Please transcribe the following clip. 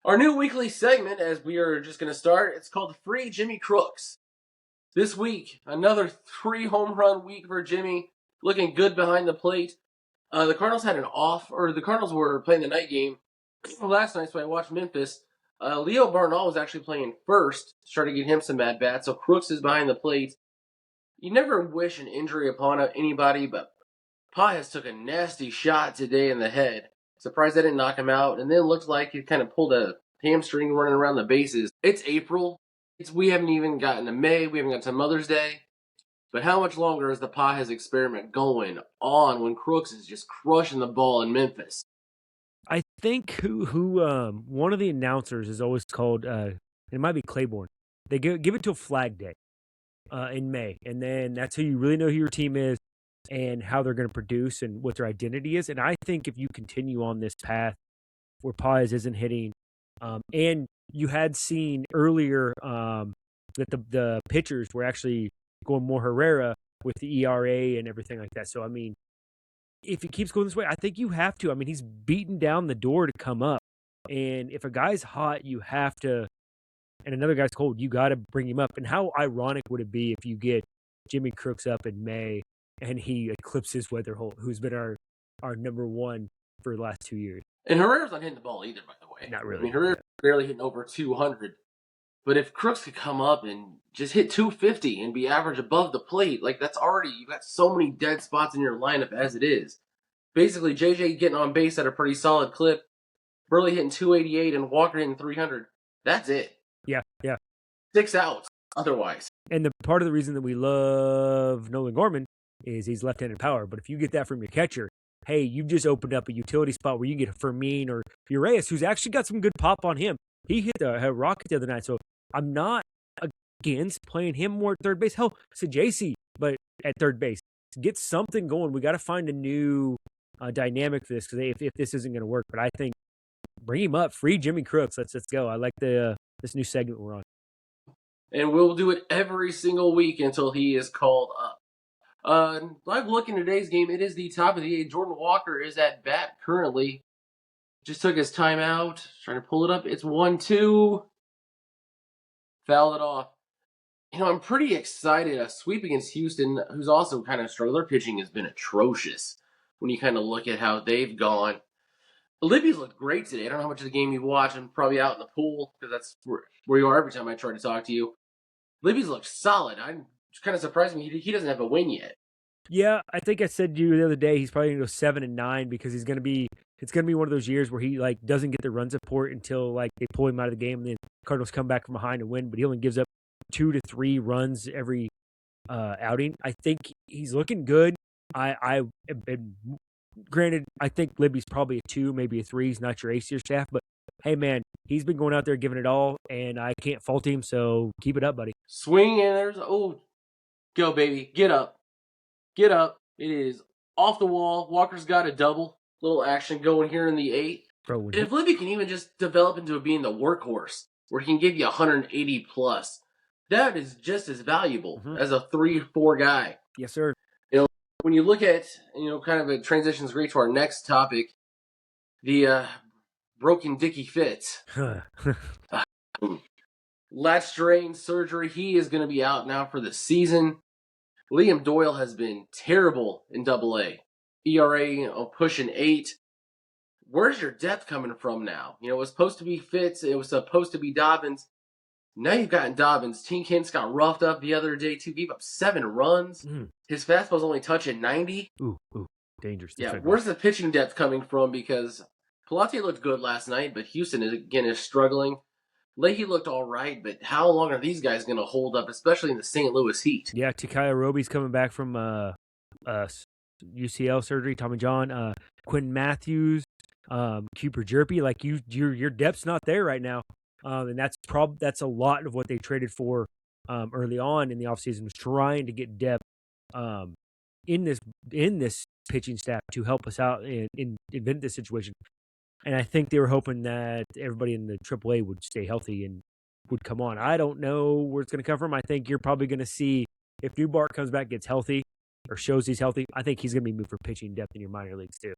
Our new weekly segment, as we are just going to start, it's called Free Jimmy Crooks. This week, another 3 home run week for Jimmy, looking good behind the plate. The Cardinals had the Cardinals were playing the night game last night, so I watched Memphis. Leo Barnall was actually playing first, trying to get him some at bats. So Crooks is behind the plate. You never wish an injury upon anybody, but Paez took a nasty shot today in the head. Surprised I didn't knock him out, and then it looked like he kind of pulled a hamstring running around the bases. It's April. We haven't even gotten to May. We haven't gotten to Mother's Day. But how much longer is the Paez experiment going on when Crooks is just crushing the ball in Memphis? I think one of the announcers is always called. It might be Claiborne. They give it till Flag Day in May, and then that's how you really know who your team is and how they're going to produce and what their identity is. And I think if you continue on this path where Paez isn't hitting, and you had seen earlier that the pitchers were actually going more Herrera with the ERA and everything like that. So I mean, if he keeps going this way, I think you have to. I mean, he's beaten down the door to come up. And if a guy's hot, you have to, and another guy's cold, you got to bring him up. And how ironic would it be if you get Jimmy Crooks up in May and he eclipses Weatherholt, who's been our number one for the last 2 years? And Herrera's not hitting the ball either, by the way. Not really. I mean, Herrera's barely hitting over 200. But if Crooks could come up and just hit 250 and be average above the plate, like that's already, you've got so many dead spots in your lineup as it is. Basically, JJ getting on base at a pretty solid clip, Burley hitting 288 and Walker hitting 300. That's it. Yeah. 6 outs otherwise. And the part of the reason that we love Nolan Gorman is he's left-handed power. But if you get that from your catcher, hey, you've just opened up a utility spot where you get a Fermin or Urias, who's actually got some good pop on him. He hit a rocket the other night, so I'm not against playing him more at third base. Hell, JC, but at third base. Get something going. We got to find a new dynamic for this, because if this isn't going to work. But I think bring him up. Free Jimmy Crooks. Let's go. I like this new segment we're on. And we'll do it every single week until he is called up. Live look in today's game. It is the top of the 8th. Jordan Walker is at bat currently. Just took his time out. Trying to pull it up. It's 1-2. Fouled it off. I'm pretty excited. A sweep against Houston, who's also kind of struggled. Their pitching has been atrocious when you kind of look at how they've gone. Libby's looked great today. I don't know how much of the game you watch. I'm probably out in the pool because that's where you are every time I try to talk to you. Libby's looked solid. I'm just kind of surprised me. He doesn't have a win yet. Yeah, I think I said to you the other day he's probably going to go 7-9 because it's going to be one of those years where he doesn't get the run support until they pull him out of the game, and then Cardinals come back from behind and win, but he only gives up 2 to 3 runs every outing. I think he's looking good. Granted, I think Libby's probably a 2, maybe a 3. He's not your ace of your staff, but hey, man, he's been going out there giving it all, and I can't fault him, so keep it up, buddy. Swing, and there's, go, baby. Get up. Get up. It is off the wall. Walker's got a double. Little action going here in the 8th. Bro, if Libby can even just develop into being the workhorse, where he can give you 180 plus, that is just as valuable as a 3-4 guy. Yes, sir. When you look at, kind of it transitions great to our next topic, the broken Dickie Fitz. Lat strain surgery. He is going to be out now for the season. Liam Doyle has been terrible in Double-A. ERA pushing 8. Where's your depth coming from now? It was supposed to be Fitz. It was supposed to be Dobbins. Now you've gotten Dobbins. Tink Hintz got roughed up the other day, too. Gave up 7 runs. His fastball's only touching 90. Ooh, dangerous. Yeah, where's the pitching depth coming from? Because Pelletier looked good last night, but Houston, again, is struggling. Leahy looked all right, but how long are these guys going to hold up, especially in the St. Louis heat? Yeah, Takaya Roby's coming back from UCL surgery. Tommy John, Quinn Matthews, Cooper Jerpy. Your depth's not there right now. And that's a lot of what they traded for early on in the offseason, was trying to get depth in this pitching staff to help us out in invent this situation. And I think they were hoping that everybody in the AAA would stay healthy and would come on. I don't know where it's going to come from. I think you're probably going to see, if Newbart comes back, gets healthy, or shows he's healthy, I think he's going to be moved for pitching depth in your minor leagues too.